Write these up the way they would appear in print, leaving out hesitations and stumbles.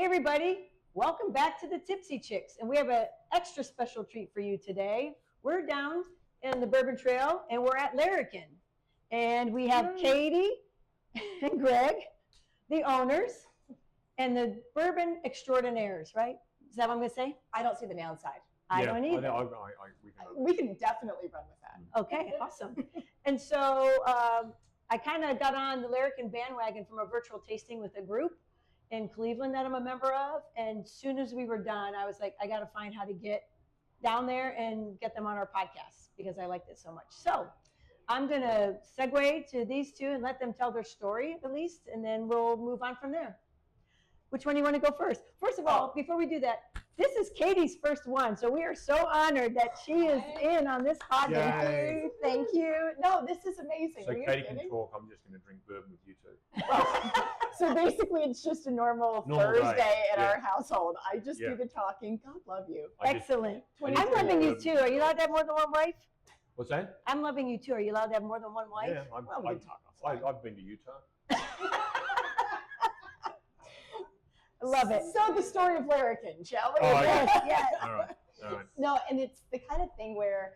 Hey everybody, welcome back to the Tipsy Chicks, and we have an extra special treat for you today. We're down in the Bourbon Trail, and we're at Larrikin, and we have Katie and Greg, the owners, and the Bourbon Extraordinaires, right? Is that what I'm going to say? I don't see the downside. I don't either. We can definitely run with that. Okay, awesome. And so I kind of got on the Larrikin bandwagon from a virtual tasting with a group in Cleveland that I'm a member of. And as soon as we were done, I was like, I got to find how to get down there and get them on our podcast because I liked it so much. So I'm going to segue to these two and let them tell their story at least, and then we'll move on from there. Which one do you want to go first? First of all, before we do that, this is Katie's first one, so we are so honored that she is in on this podcast. Yay. Thank you. No, this is amazing. So Katie can talk. I'm just going to drink bourbon with you two. Well, so basically, it's just a normal Thursday day. in our household. I just do the talking. God love you. Excellent. I'm loving you too. Are you allowed to have more than one wife? What's that? I'm loving you too. Are you allowed to have more than one wife? Yeah, we can talk offline. I've been to Utah. Love it. So the story of Larrikin, shall we? Oh, yes. All right. No, and it's the kind of thing where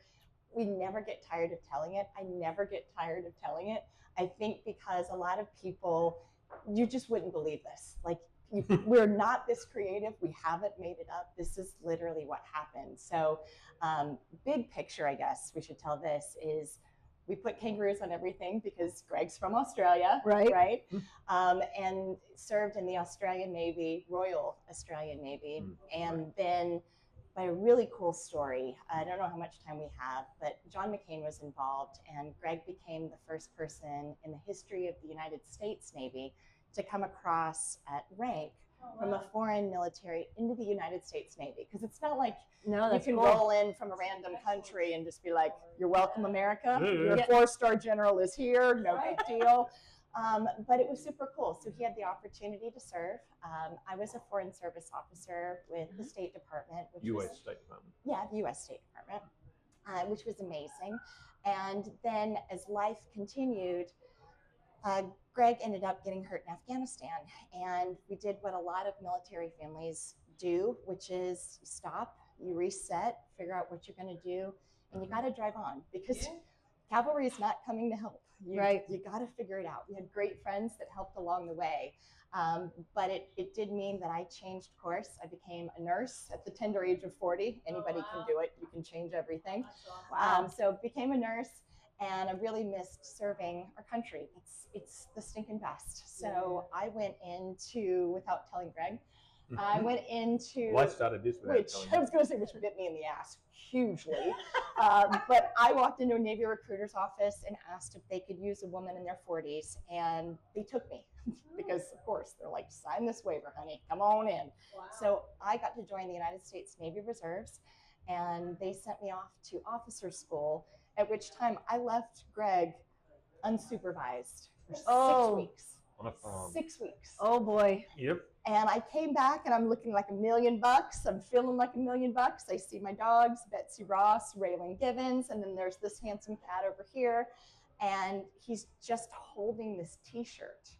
we never get tired of telling it. I never get tired of telling it. I think because a lot of people, you just wouldn't believe this. Like, we're not this creative. We haven't made it up. This is literally what happened. So big picture, I guess we should tell this is we put kangaroos on everything because Greg's from Australia, right? And served in the Australian Navy, Royal Australian Navy. And then by a really cool story, I don't know how much time we have, but John McCain was involved, and Greg became the first person in the history of the United States Navy to come across at rank from a foreign military into the United States Navy. Because it's not like you can roll in from a random country and just be like, you're welcome, America. Your 4-star general is here, no big deal. But it was super cool. So he had the opportunity to serve. I was a foreign service officer with the State Department. U.S. State Department. Yeah, the U.S. State Department, which was amazing. And then as life continued, Greg ended up getting hurt in Afghanistan, and we did what a lot of military families do, which is you stop, you reset, figure out what you're going to do, and you got to drive on because cavalry is not coming to help. You got to figure it out. We had great friends that helped along the way, but it did mean that I changed course. I became a nurse at the tender age of 40. Anybody can do it. You can change everything. So became a nurse. And I really missed serving our country. It's the stinking best. So I went into, without telling Greg, I went into... Well, I started this without telling you. I was going to say, which bit me in the ass hugely. But I walked into a Navy recruiter's office and asked if they could use a woman in their 40s. And they took me because, of course, they're like, sign this waiver, honey. Come on in. Wow. So I got to join the United States Navy Reserves. And they sent me off to officer school, at which time I left Greg unsupervised for 6 weeks. On a farm. 6 weeks. Oh boy. Yep. And I came back and I'm looking like $1 million. I'm feeling like $1 million. I see my dogs, Betsy Ross, Raylan Givens, and then there's this handsome cat over here. And he's just holding this t-shirt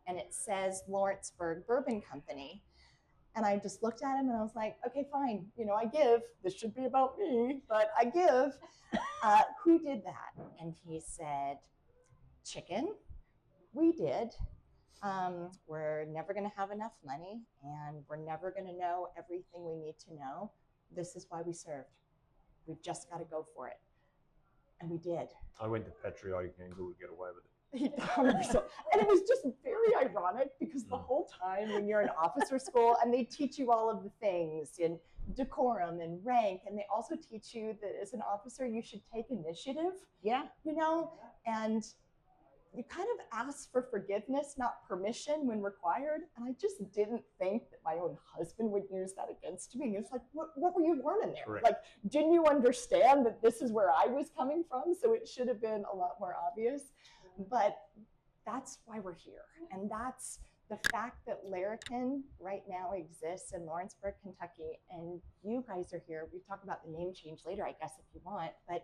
and it says Lawrenceburg Bourbon Company. And I just looked at him and I was like, okay, fine. You know, I give. This should be about me, but I give. Who did that? And he said, chicken. We did. We're never going to have enough money and we're never going to know everything we need to know. This is why we served. We've just got to go for it. And we did. I went to patriotic angle to get away with it. 100%. And it was just very ironic because the whole time when you're in officer school and they teach you all of the things in decorum and rank, and they also teach you that as an officer you should take initiative. Yeah. You know, and you kind of ask for forgiveness, not permission when required. And I just didn't think that my own husband would use that against me. And it's like, what were you learning there? Correct. Like, didn't you understand that this is where I was coming from? So it should have been a lot more obvious. But that's why we're here. And that's the fact that Larrikin right now exists in Lawrenceburg, Kentucky. And you guys are here. We talk about the name change later, I guess, if you want. But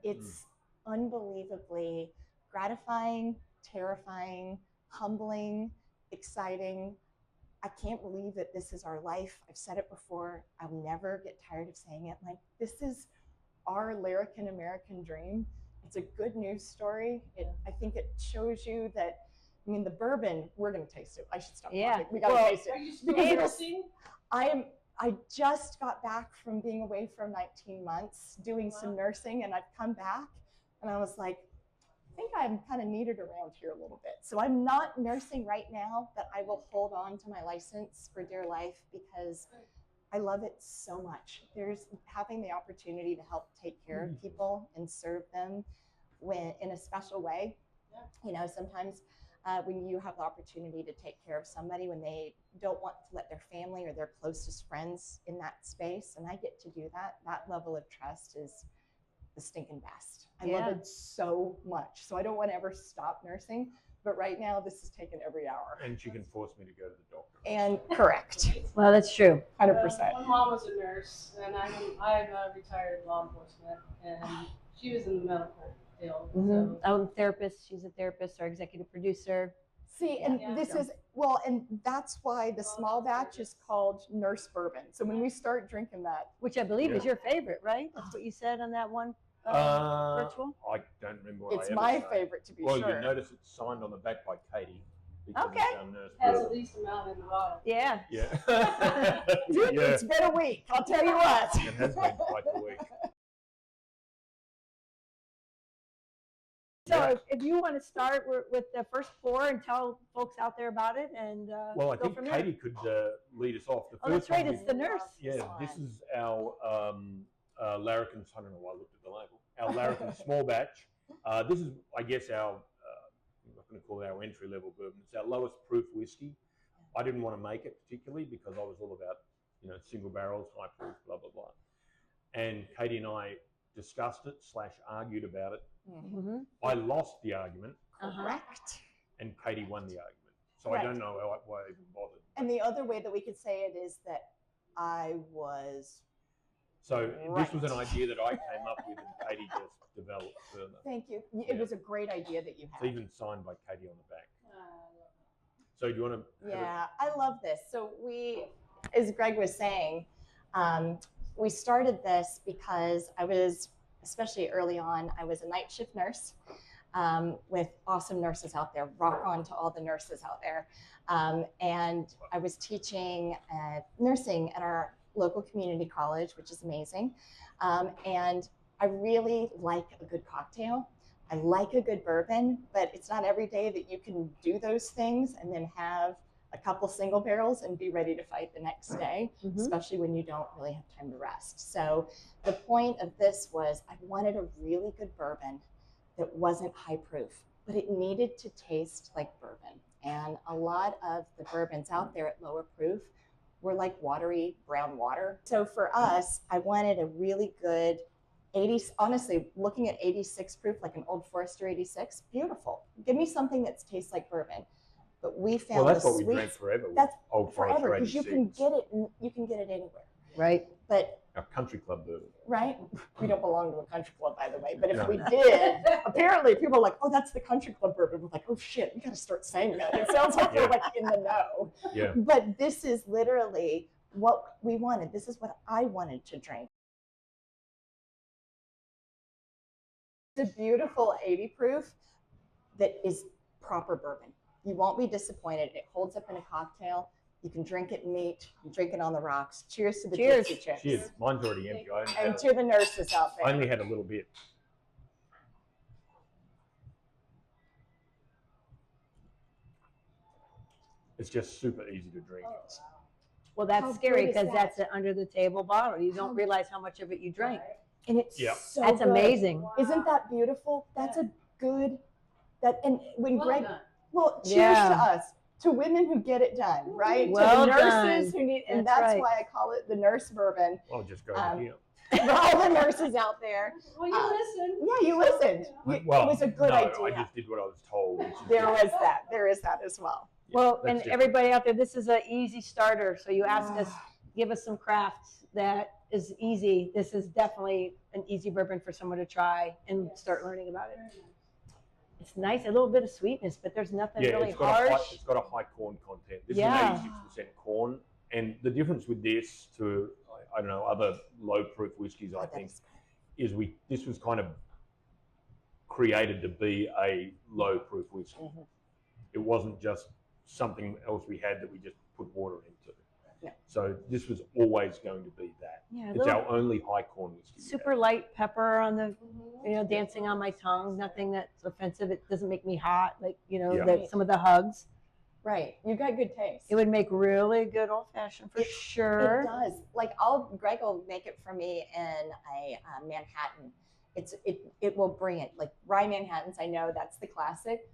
it's unbelievably gratifying, terrifying, humbling, exciting. I can't believe that this is our life. I've said it before. I'll never get tired of saying it. Like, this is our Larrikin American dream. It's a good news story. I think it shows you that, I mean, the bourbon, we're going to taste it. I should stop talking. We got to taste Are it. you Because smoking? I just got back from being away for 19 months doing some nursing, and I've come back and I was like, I think I'm kind of needed around here a little bit. So I'm not nursing right now, but I will hold on to my license for dear life because I love it so much. There's having the opportunity to help take care of people and serve them in a special way. You know, sometimes when you have the opportunity to take care of somebody when they don't want to let their family or their closest friends in that space, and I get to do that, that level of trust is the stinking best. I love it so much. So I don't want to ever stop nursing, but right now this is taking every hour. And she can force me to go to the doctor. And correct, Well, that's true. 100%. My mom was a nurse, and I'm a retired law enforcement, and she was in the medical field. So. I'm a therapist. She's a therapist, our executive producer. See, and Yeah. this is, well, and that's why the small batch is called Nurse Bourbon. So when we start drinking that, Which I believe is Yeah. your favorite, right? That's what you said on that one virtual. I don't remember what it's I ever my say. favorite to be Well, sure. you notice it's signed on the back by Katie. Because Okay. It's our nurse Has the bourbon. least amount in the bottle. Yeah. Yeah. Dude, Yeah. it's been a week, I'll tell you what. It has been quite the week. So Yeah. if you want to start with the first pour and tell folks out there about it, and Well, I go think from there. Katie could lead us off. The Oh, that's first one right. we- It's the nurse. Yeah, this is our Larrikin, I don't know why I looked at the label, our Larrikin small batch. This is, I guess, our, I'm not going to call it our entry-level bourbon. It's our lowest proof whiskey. I didn't want to make it particularly because I was all about, single barrels, high proof, blah, blah, blah. And Katie and I discussed it / argued about it. Mm-hmm. I lost the argument Correct. and Katie won the argument. So Right. I don't know why I even bothered. And the other way that we could say it is that I was, So this was an Right. idea that I came up with and Katie just developed further. thank you. It Yeah. was a great idea that you It's had. even signed by Katie on the back. I love So do you want to? Yeah, I love this. So we, as Greg was saying, we started this because I was, especially early on, I was a night shift nurse with awesome nurses out there. Rock on to all the nurses out there. And I was teaching nursing at our local community college, which is amazing. And I really like a good cocktail. I like a good bourbon, but it's not every day that you can do those things and then have a couple single barrels and be ready to fight the next day, Mhm. especially when you don't really have time to rest. So the point of this was I wanted a really good bourbon that wasn't high proof, but it needed to taste like bourbon. And a lot of the bourbons out there at lower proof were like watery brown water. So for us, I wanted a really good 80, honestly, looking at 86 proof, like an Old Forester 86, beautiful. Give me something that tastes like bourbon. But we found Well, that's the what we sweet drank forever. with that's Old Forester forever because you can 86. get it. You can get it anywhere. Right. But Our country club bourbon. right, we don't belong to a country club, by the way. But if No. we did, apparently people are like, "Oh, that's the country club bourbon." We're like, "Oh shit, we got to start saying that." It sounds like Yeah. we're like in the know. Yeah. But this is literally what we wanted. This is what I wanted to drink. It's a beautiful 80 proof that is proper bourbon. You won't be disappointed. It holds up in a cocktail. You can drink it neat. You drink it on the rocks. Cheers to the Cheers. Dixie Chicks. Cheers. Mine's already empty. I only, And had to the nurses out I there. only had a little bit. It's just super easy to drink. Well, that's How scary good is because that's that? an under the table bottle. You How- don't realize how much of it you drank. And it's Yeah. so That's good. amazing. Isn't that beautiful? That's a good, and when Well Greg, done. well, cheers Yeah. to us, to women who get it done, right? Well to the nurses done. who need, and That's that's right. why I call it the nurse bourbon. I'll just go Um, here. For all the nurses out there. Well, you listened. Yeah, you listened. It was a good no, idea. I just did what I was told. Which is There good. was that. There is that as well. Yeah, Well, that's and different. everybody out there, this is an easy starter. So you ask us, Ah. give us some crafts that is easy. This is definitely an easy bourbon for someone to try and Yes. start learning about it. It's nice, a little bit of sweetness, but there's nothing Yeah, really it's got harsh. it's got a high corn content. This Yeah. is an 86% corn, and the difference with this to I don't know other low proof whiskies I think is this was kind of created to be a low proof whiskey. Mm-hmm. It wasn't just something else we had that we just put water into. Yeah. So this was always going to be that. Yeah, a It's little our only high corn whiskey. we super have. light pepper on the, dancing on my tongue. Nothing that's offensive. It doesn't make me hot, like, Yeah. some of the hugs. Right. You got good taste. It would make really good old fashioned for sure. It does. Like Greg will make it for me in a Manhattan. It will bring it. Like rye Manhattans, I know that's the classic.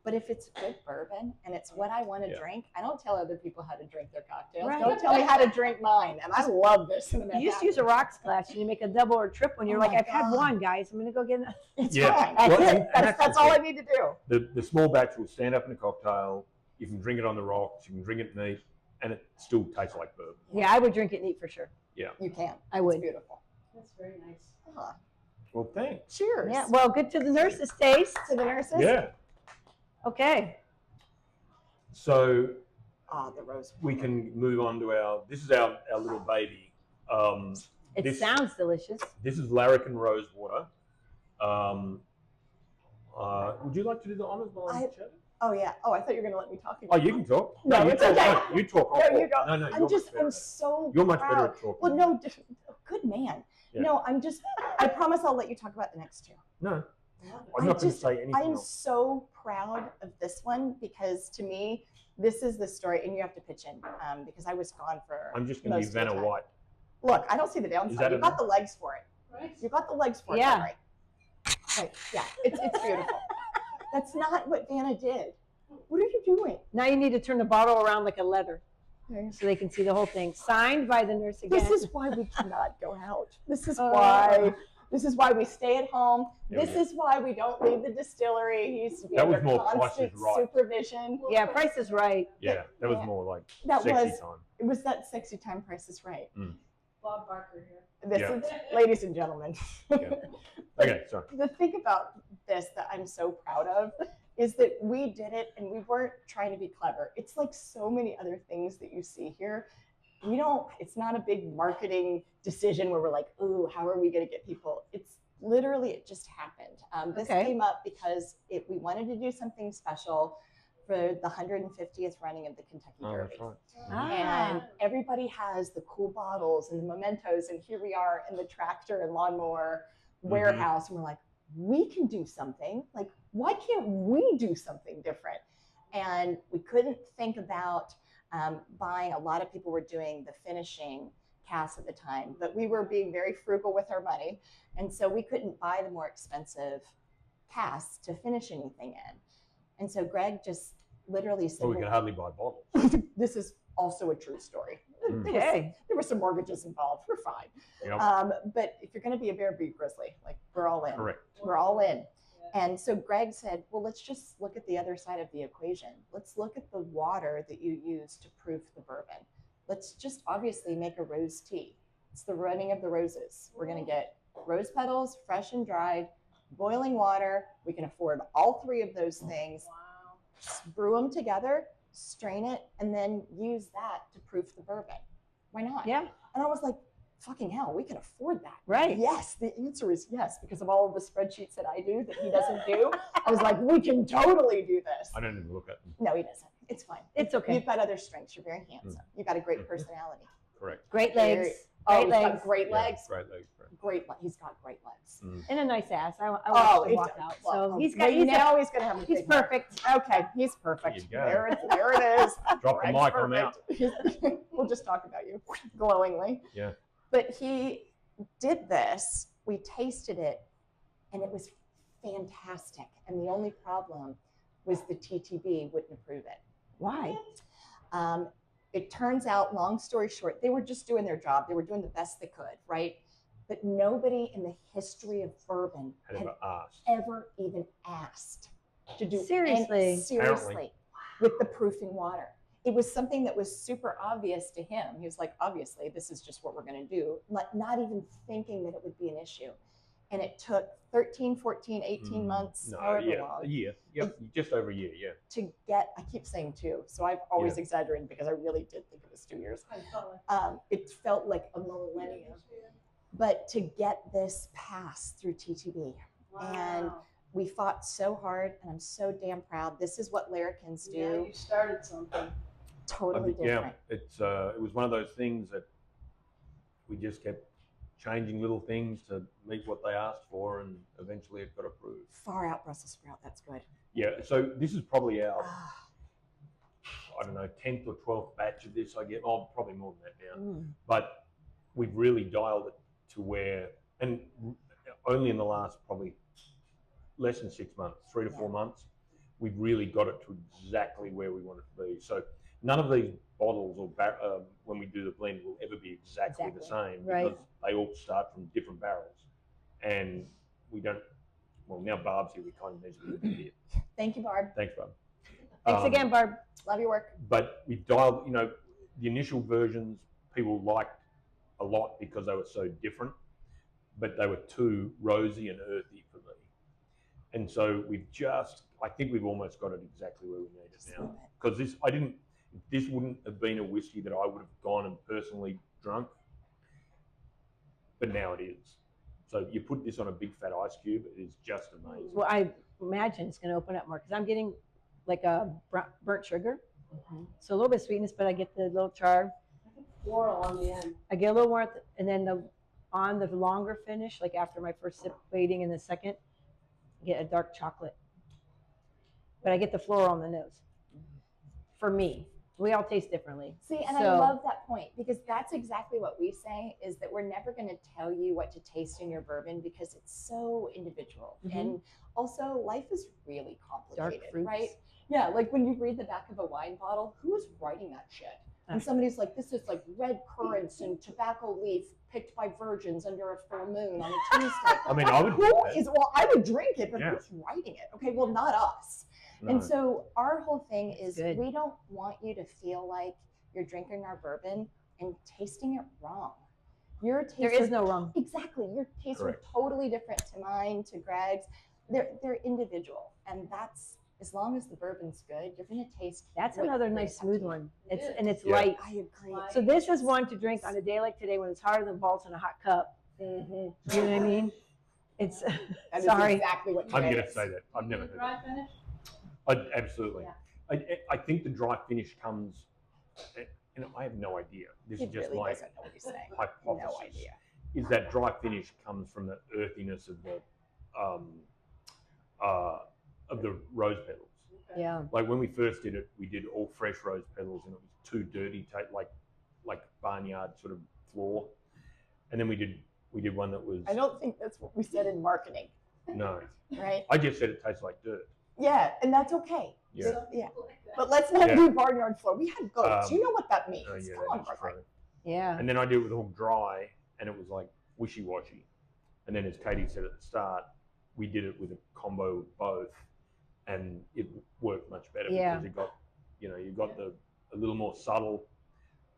But if it's good bourbon and it's what I want to drink, I don't tell other people how to drink their cocktails. Right. Don't tell me how to drink mine. And I love this in a Manhattan. You just use a rocks glass and you make a double or triple, and you're Oh like, my I've had God. one, guys. I'm gonna go get. It's Yeah. fine. Well, That's and- it. and That's that's all the I thing. need to do. The small batch will stand up in a cocktail. You can drink it on the rocks. You can drink it neat, and it still tastes like bourbon. Yeah, I would drink it neat for sure. You can. I It's would. beautiful. That's very nice. Ah, Well, thanks. cheers. Yeah. Well, good to the nurses' taste. To the nurses. Yeah. Okay. So Ah, the rose. we can move on to this is our little baby. It This- sounds delicious. This is Larrikin Rosewater. Would you like to do the honors while I'm chatting? Oh yeah. Oh, I thought you were gonna let me talk Oh, again. you can talk. No, you it's talk. okay. No, you talk. I'll No, talk. you go. No, you're I'm much I'm better. so You're much proud. better at talking. Well, no, good man. Yeah. No, I promise I'll let you talk about the next two. No, I I'm not going to just- say anything I am else. so proud of this one because to me, this is the story, and you have to pitch in because I was gone for. I'm just going to be most of the Vanna time. White. Look, I don't see the Is downside. that You enough? got the legs for it. Right? You got the legs for it. Yeah. all right. Right. Yeah. It's beautiful. That's not what Vanna did. What are you doing? Now you need to turn the bottle around like a letter so they can see the whole thing. Signed by the nurse again. This is why we cannot go out. This is Oh. why. This is why we stay at home. There we This go. is why we don't leave the distillery. He used to be That was under more Price is constant Right. supervision. Yeah, Price is Right. Yeah, that was Yeah. more like That sexy was time. it was that sexy time. Price is Right. Bob Barker here. This Yeah. is, ladies and gentlemen. Okay, sorry. The thing about this that I'm so proud of is that we did it and we weren't trying to be clever. It's like so many other things that you see here. It's not a big marketing decision where we're like, ooh, how are we going to get people? It's literally, it just happened. This Okay. came up because we wanted to do something special for the 150th running of the Kentucky Oh, Derby. that's right. And Ah. everybody has the cool bottles and the mementos, and here we are in the tractor and lawnmower warehouse, and we're like, we can do something. Like, why can't we do something different? And we couldn't think about buying. A lot of people were doing the finishing casts at the time, but we were being very frugal with our money, and so we couldn't buy the more expensive casts to finish anything in. And so Greg just literally said, Well, we can hardly buy bottles. this is also a true story. Okay. There were some mortgages involved. We're fine. Yep. But if you're going to be a bear, be grizzly. Like, we're all in. Correct. We're all in. Yeah. And so Greg said, well, let's just look at the other side of the equation. Let's look at the water that you use to proof the bourbon. Let's just obviously make a rose tea. It's the running of the roses. We're going to get rose petals, fresh and dried, boiling water. We can afford all three of those things. Wow. Just brew them together, strain it, and then use that to proof the bourbon. Why not? Yeah. And I was like, fucking hell, we can afford that. Right. Yes, the answer is yes, because of all of the spreadsheets that I do that he doesn't do. I was like, we can totally do this. I don't even look at them. No, he doesn't. It's fine. It's okay. You've got other strengths. You're very handsome. You've got a great personality. Correct. Great Very- legs. Oh, Great he's legs. got great Yeah, legs. great legs. Great. He's got great legs. And a nice ass. I watched Oh, him walk out. well, So he's now he's gonna have a he's big heart. perfect. Okay, he's perfect. There you go. There it is. Drop the Greg's mic, I'm out. perfect. We'll just talk about you glowingly. Yeah. But he did this. We tasted it, and it was fantastic. And the only problem was the TTB wouldn't approve it. Why? It turns out, long story short, they were just doing their job. They were doing the best they could, right? But nobody in the history of bourbon Had had ever asked. ever even asked to do Seriously? seriously with the proofing water. It was something that was super obvious to him. He was like, obviously, this is just what we're going to do, not even thinking that it would be an issue. and it took 13, 14, 18 months, however long. A year. Yep, just over a year. Yeah. To get, I keep saying 2, so I've always exaggerated because I really did think it was 2 years. It felt like a millennium. But to get this passed through TTB, and we fought so hard, and I'm so damn proud. This is what larrikins do. Yeah, you started something. Totally different. Yeah, it was one of those things that we just kept changing little things to meet what they asked for, and eventually it got approved. Far out Brussels sprout. That's good. Yeah, so this is probably our, I don't know, 10th or 12th batch of this, I get. Oh, probably more than that now. But we've really dialed it to where, and only in the last probably less than 6 months, 3 to 4 months, we've really got it to exactly where we want it to be. So none of these bottles or when we do the blend will ever be exactly the same, because they all start from different barrels, and we don't. Well, now Barb's here, we kind of need to be here. Thank you, Barb. Thanks, Barb. Thanks again, Barb. Love your work. But we dialed, the initial versions people liked a lot because they were so different, but they were too rosy and earthy for me. And so I think we've almost got it exactly where we need it now. Because this wouldn't have been a whiskey that I would have gone and personally drunk, but now it is. So you put this on a big fat ice cube, it is just amazing. Well, I imagine it's going to open up more because I'm getting like a burnt sugar. So a little bit of sweetness, but I get the little char. Floral on the end. I get a little warmth, and then on the longer finish, like after my first sip waiting in the second, I get a dark chocolate. But I get the floral on the nose. For me, we all taste differently. See, and I love that point, because that's exactly what we say, is that we're never going to tell you what to taste in your bourbon because it's so individual. And also, life is really complicated, right? Yeah, like when you read the back of a wine bottle, who is writing that shit? And somebody's like, this is like red currants and tobacco leaf picked by virgins under a full moon on a Tuesday. I mean, I would I would drink it, but who's writing it? Okay, well, not us. No. And so our whole thing is we don't want you to feel like you're drinking our bourbon and tasting it wrong. Your taste there is no wrong. Exactly. Your tastes are totally different to mine, to Greg's. They're individual. And that's, as long as the bourbon's good, you're going to taste. That's another nice smooth one. It's light. I agree. So this is one to drink on a day like today when it's harder than vaults in a hot cup. You know what I mean? It's sorry. Exactly what I'm going to say that. I've never heard dry finish. Absolutely. Yeah. I think the dry finish comes. I have no idea. This is just my hypothesis. No idea. Is that dry finish comes from the earthiness of the rose petals. Okay. Yeah. Like when we first did it, we did all fresh rose petals, and it was too dirty, like barnyard sort of floor. And then we did one that was. I don't think that's what we said in marketing. No. Right. I just said it tastes like dirt. Yeah, and that's okay. Yeah. But let's not do barnyard floor. We had goats. You know what that means. Yeah, come on, Barbara. Yeah. And then I did it with all dry, and it was like wishy-washy. And then, as Katie said at the start, we did it with a combo of both, and it worked much better because you got a little more subtle,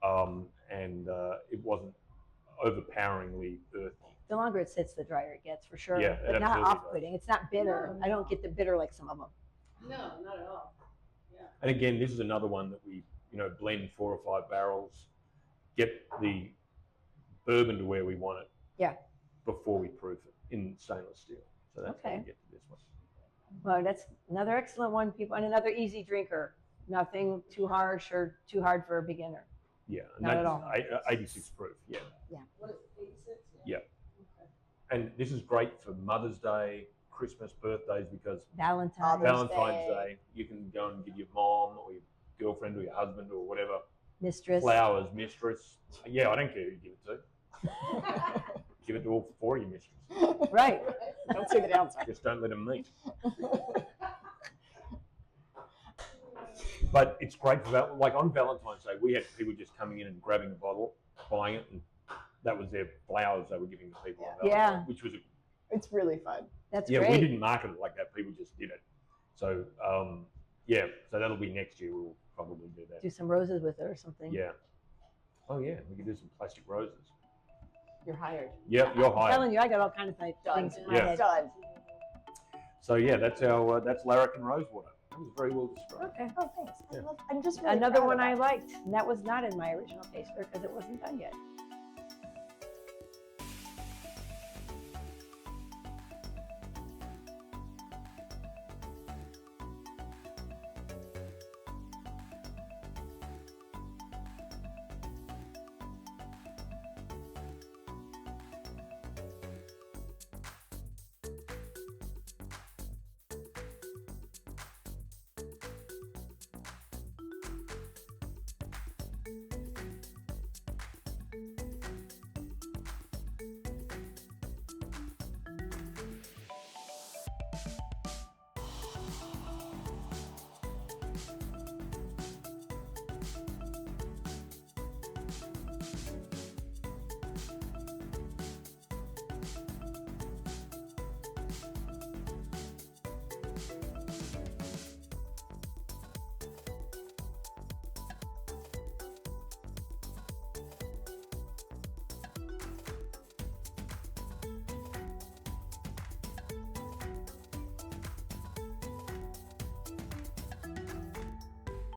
and it wasn't overpoweringly earthy. The longer it sits, the drier it gets, for sure. Yeah, but not off-putting. It's not bitter. I don't get the bitter like some of them. No, not at all. Yeah. And again, this is another one that we, blend 4 or 5 barrels, get the bourbon to where we want it. Yeah. Before we proof it in stainless steel. So that's how we get to this one. Well, that's another excellent one, people, and another easy drinker. Nothing too harsh or too hard for a beginner. Yeah, not at all. 86 proof. Yeah. Yeah. What is it, 86? Yeah. And this is great for Mother's Day, Christmas, birthdays, because Valentine's Day, you can go and give your mom or your girlfriend or your husband or whatever mistress flowers, mistress. Yeah, I don't care who you give it to. Give it to all 4 of your mistresses. Right. Don't see the downside. Just don't let them meet. But it's great for like on Valentine's Day, we had people just coming in and grabbing a bottle, buying it, and that was their flowers they were giving to people on Valentine's Day, which was it's really fun. That's great. We didn't market it like that. People just did it. So so that'll be next year. We'll probably do that. Do some roses with it or something. Yeah. Oh yeah, we could do some plastic roses. You're hired. Yep, you're I'm hired. telling you, I got all kinds of Done. things in my Yeah. head. Done. So yeah, that's our that's Larrikin Rosewater. That was very well described. Okay. Oh, thanks. Yeah. I'm just really Another proud one of I that. liked, and that was not in my original taster because it wasn't done yet.